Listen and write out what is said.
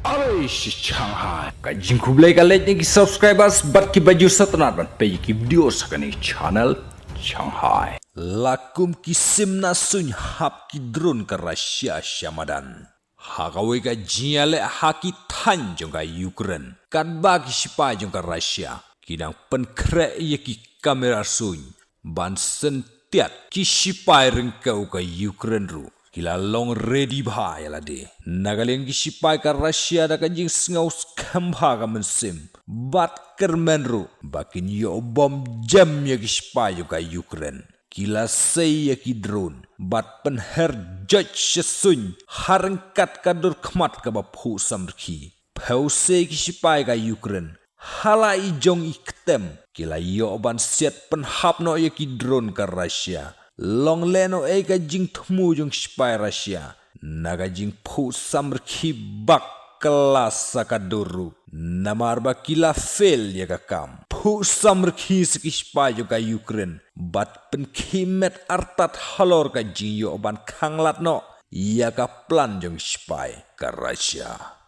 Shanghai. Kajing kublai kalet ni subscribers bat ki baju satnat ban pe ki video sakani channel Shanghai. Lakum kisim na sun hap ki drone ka Russia Shamadan. Hagawe ka jiale haki tan jong ka Ukraine. Kan ba ki sipa jong ka Russia. Kidang penkre ye ki kamera sun ban sentiat ki sipa rengkau ka Ukraine ru. Kila long ready bhai la de nagaleng ki sipai ka Russia da kanjing sngau skamba ka mensim bat kermenru bakin yo bom jam ya ki sipai ka Ukraine kila sei ya ki drone bat penher judge sun harengkat kadur khmat ka ba phu samrki phause ki sipai ka Ukraine hala i jong iktem kila yo ban set penhap no ya ki drone ka Russia long leno ega jing thmu jong spy Russia naga jing phu samrki bak kelas sakaduru namar ba kila fail ya ka kam phu samrki ski spy jong ka Ukraine bat pen khimet artat halor ka jing yo ban khanglat no ya ka plan jong spy ka Russia